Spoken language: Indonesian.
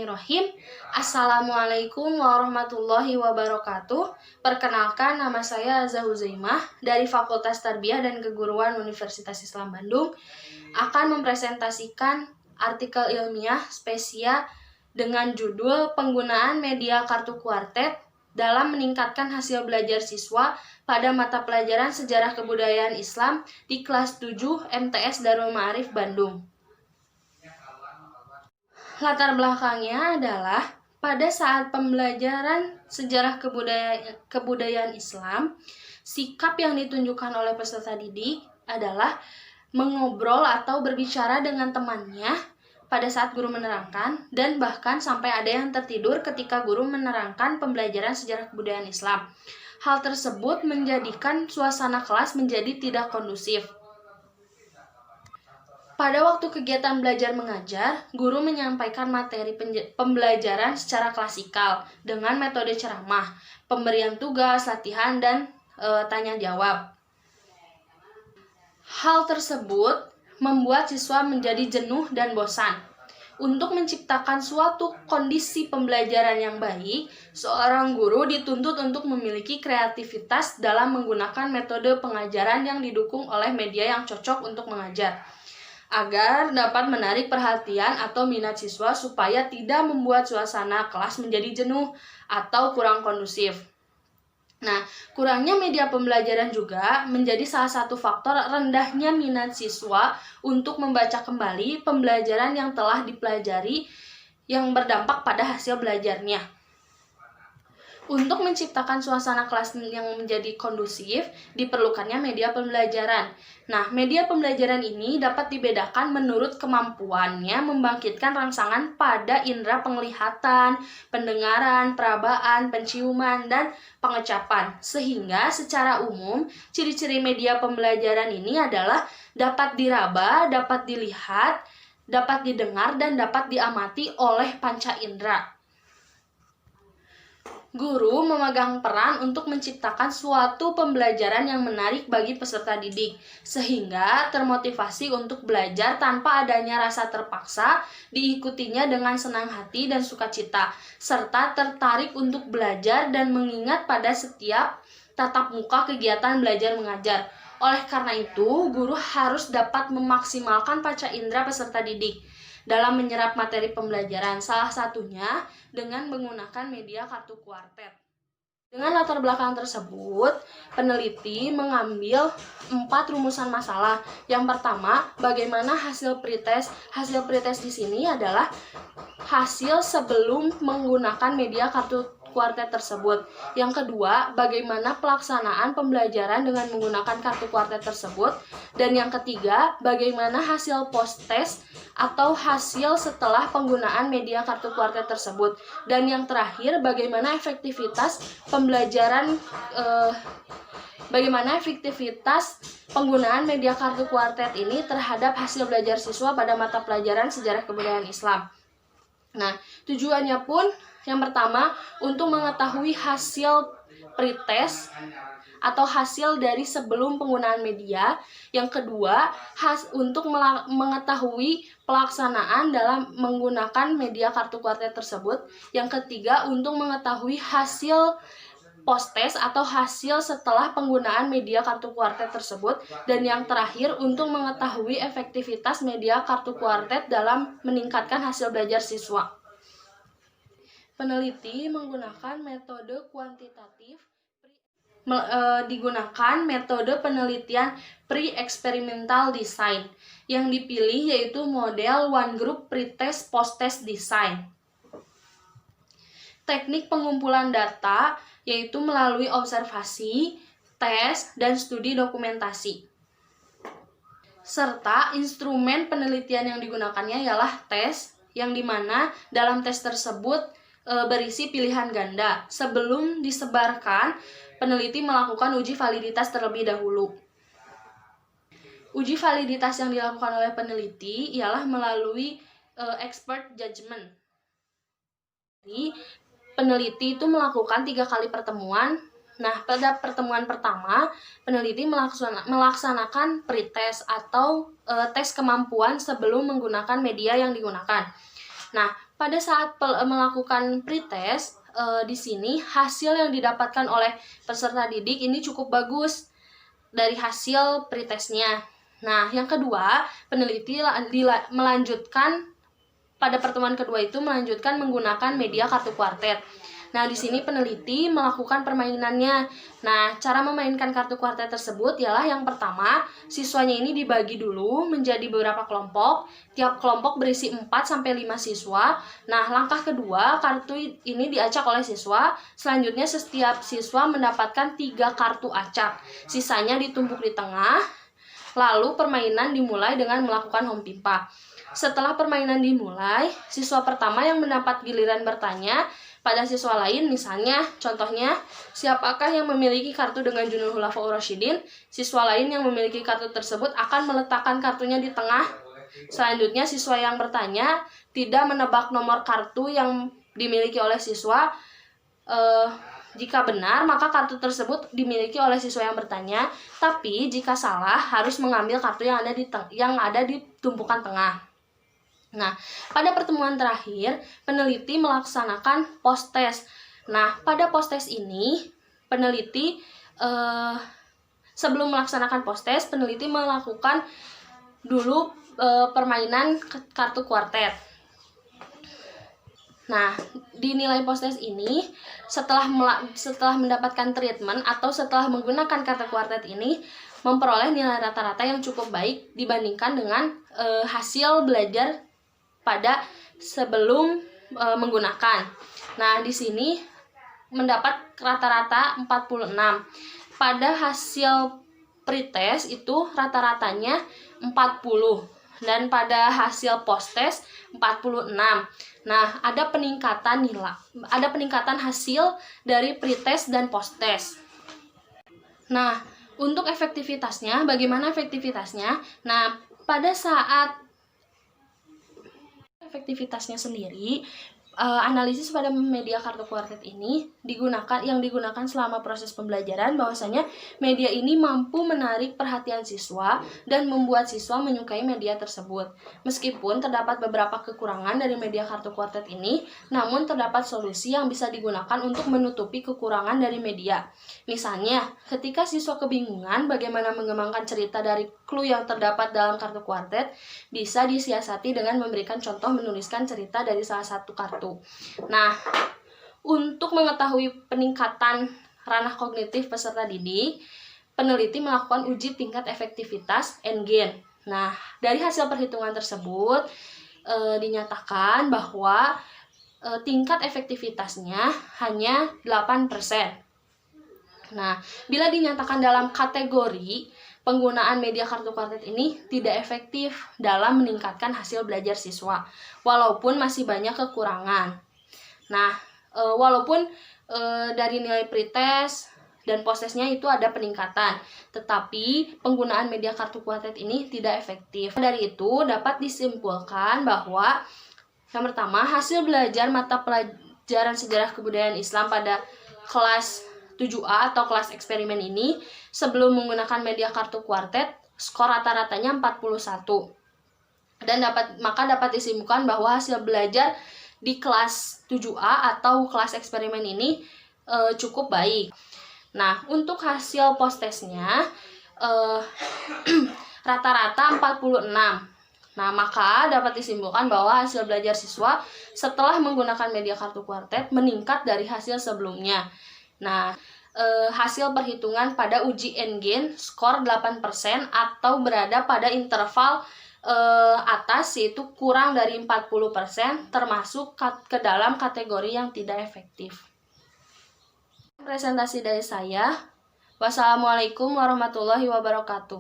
Bismillahirrahmanirrahim. Assalamualaikum warahmatullahi wabarakatuh. Perkenalkan, nama saya Azza Huzaimah dari Fakultas Tarbiyah dan Keguruan Universitas Islam Bandung. Akan mempresentasikan artikel ilmiah spesial dengan judul Penggunaan Media Kartu Kuartet dalam meningkatkan hasil belajar siswa pada mata pelajaran Sejarah Kebudayaan Islam di kelas 7 MTS Darul Ma'arif Bandung. Latar belakangnya adalah pada saat pembelajaran sejarah kebudayaan Islam, sikap yang ditunjukkan oleh peserta didik adalah mengobrol atau berbicara dengan temannya pada saat guru menerangkan, dan bahkan sampai ada yang tertidur ketika guru menerangkan pembelajaran sejarah kebudayaan Islam. Hal tersebut menjadikan suasana kelas menjadi tidak kondusif. Pada waktu kegiatan belajar mengajar, guru menyampaikan materi pembelajaran secara klasikal dengan metode ceramah, pemberian tugas, latihan, dan tanya jawab. Hal tersebut membuat siswa menjadi jenuh dan bosan. Untuk menciptakan suatu kondisi pembelajaran yang baik, seorang guru dituntut untuk memiliki kreativitas dalam menggunakan metode pengajaran yang didukung oleh media yang cocok untuk mengajar, agar dapat menarik perhatian atau minat siswa supaya tidak membuat suasana kelas menjadi jenuh atau kurang kondusif. Nah, kurangnya media pembelajaran juga menjadi salah satu faktor rendahnya minat siswa untuk membaca kembali pembelajaran yang telah dipelajari yang berdampak pada hasil belajarnya. Untuk menciptakan suasana kelas yang menjadi kondusif, diperlukannya media pembelajaran. Nah, media pembelajaran ini dapat dibedakan menurut kemampuannya membangkitkan rangsangan pada indera penglihatan, pendengaran, perabaan, penciuman, dan pengecapan. Sehingga secara umum, ciri-ciri media pembelajaran ini adalah dapat diraba, dapat dilihat, dapat didengar, dan dapat diamati oleh panca indera. Guru memegang peran untuk menciptakan suatu pembelajaran yang menarik bagi peserta didik, sehingga termotivasi untuk belajar tanpa adanya rasa terpaksa, diikutinya dengan senang hati dan sukacita, serta tertarik untuk belajar dan mengingat pada setiap tatap muka kegiatan belajar mengajar. Oleh karena itu, guru harus dapat memaksimalkan panca indera peserta didik dalam menyerap materi pembelajaran, salah satunya dengan menggunakan media kartu kuartet. Dengan latar belakang tersebut, peneliti mengambil 4 rumusan masalah. Yang pertama, bagaimana hasil pretest. Hasil pretest di sini adalah hasil sebelum menggunakan media kartu kuartet tersebut. Yang kedua, bagaimana pelaksanaan pembelajaran dengan menggunakan kartu kuartet tersebut. Dan yang ketiga, bagaimana hasil post-test atau hasil setelah penggunaan media kartu kuartet tersebut. Dan yang terakhir, bagaimana efektivitas pembelajaran penggunaan media kartu kuartet ini terhadap hasil belajar siswa pada mata pelajaran sejarah kebudayaan Islam. Nah, tujuannya pun yang pertama, untuk mengetahui hasil pretest atau hasil dari sebelum penggunaan media. Yang kedua, untuk mengetahui pelaksanaan dalam menggunakan media kartu kuartet tersebut. Yang ketiga, untuk mengetahui hasil post-test atau hasil setelah penggunaan media kartu kuartet tersebut. Dan yang terakhir, untuk mengetahui efektivitas media kartu kuartet dalam meningkatkan hasil belajar siswa. Peneliti menggunakan metode kuantitatif, digunakan metode penelitian pre-experimental design. Yang dipilih yaitu model one group pretest post-test design. Teknik pengumpulan data yaitu melalui observasi, tes, dan studi dokumentasi. Serta instrumen penelitian yang digunakannya ialah tes, yang dimana dalam tes tersebut berisi pilihan ganda. Sebelum disebarkan, peneliti melakukan uji validitas terlebih dahulu. Uji validitas yang dilakukan oleh peneliti ialah melalui expert judgment. Jadi, peneliti itu melakukan 3 kali pertemuan. Nah, pada pertemuan pertama, peneliti melaksanakan pretest atau tes kemampuan sebelum menggunakan media yang digunakan. Nah, pada saat melakukan pretest, di sini hasil yang didapatkan oleh peserta didik ini cukup bagus dari hasil pretestnya. Nah, yang kedua, peneliti melanjutkan pada pertemuan kedua itu melanjutkan menggunakan media kartu kuartet. Nah, di sini peneliti melakukan permainannya. Nah, cara memainkan kartu kuartet tersebut ialah yang pertama, siswanya ini dibagi dulu menjadi beberapa kelompok. Tiap kelompok berisi 4-5 siswa. Nah, langkah kedua, kartu ini diacak oleh siswa. Selanjutnya, setiap siswa mendapatkan 3 kartu acak. Sisanya ditumpuk di tengah. Lalu, permainan dimulai dengan melakukan home pimpa. Setelah permainan dimulai, siswa pertama yang mendapat giliran bertanya pada siswa lain, misalnya, contohnya, siapakah yang memiliki kartu dengan Junul Khulafaur Rasyidin? Siswa lain yang memiliki kartu tersebut akan meletakkan kartunya di tengah. Selanjutnya, siswa yang bertanya tidak menebak nomor kartu yang dimiliki oleh siswa. Jika benar, maka kartu tersebut dimiliki oleh siswa yang bertanya. Tapi jika salah, harus mengambil kartu yang ada di tumpukan tengah. Nah, pada pertemuan terakhir, peneliti melaksanakan post-test. Nah, pada post-test ini, peneliti sebelum melaksanakan post-test, peneliti melakukan dulu permainan kartu kuartet. Nah, di nilai post-test ini, setelah mendapatkan treatment atau setelah menggunakan kartu kuartet ini, memperoleh nilai rata-rata yang cukup baik dibandingkan dengan hasil belajar pada sebelum menggunakan. Nah, di sini mendapat rata-rata 46. Pada hasil pretest itu rata-ratanya 40 dan pada hasil post-test 46. Nah, ada peningkatan hasil dari pretest dan post-test. Nah, untuk efektivitasnya, bagaimana efektivitasnya? Nah, pada saat efektivitasnya sendiri, analisis pada media kartu kuartet ini yang digunakan selama proses pembelajaran, bahwasanya media ini mampu menarik perhatian siswa dan membuat siswa menyukai media tersebut. Meskipun terdapat beberapa kekurangan dari media kartu kuartet ini, namun terdapat solusi yang bisa digunakan untuk menutupi kekurangan dari media. Misalnya, ketika siswa kebingungan bagaimana mengembangkan cerita dari clue yang terdapat dalam kartu kuartet, bisa disiasati dengan memberikan contoh menuliskan cerita dari salah satu kartu. Nah, untuk mengetahui peningkatan ranah kognitif peserta didik, peneliti melakukan uji tingkat efektivitas N-Gain. Nah, dari hasil perhitungan tersebut dinyatakan bahwa tingkat efektivitasnya hanya 8%. Nah, bila dinyatakan dalam kategori penggunaan media kartu kuartet ini tidak efektif dalam meningkatkan hasil belajar siswa, walaupun masih banyak kekurangan. Nah, walaupun dari nilai pretest dan post-testnya itu ada peningkatan, tetapi penggunaan media kartu kuartet ini tidak efektif. Dari itu dapat disimpulkan bahwa yang pertama, hasil belajar mata pelajaran sejarah kebudayaan Islam pada kelas 7A atau kelas eksperimen ini sebelum menggunakan media kartu kuartet, skor rata-ratanya 41. Dan dapat disimpulkan bahwa hasil belajar di kelas 7A atau kelas eksperimen ini cukup baik. Nah, untuk hasil post-testnya rata-rata 46. Nah, maka dapat disimpulkan bahwa hasil belajar siswa setelah menggunakan media kartu kuartet meningkat dari hasil sebelumnya. Nah, hasil perhitungan pada uji N-Gain skor 8% atau berada pada interval atas, yaitu kurang dari 40%, termasuk ke dalam kategori yang tidak efektif. Presentasi dari saya. Wassalamualaikum warahmatullahi wabarakatuh.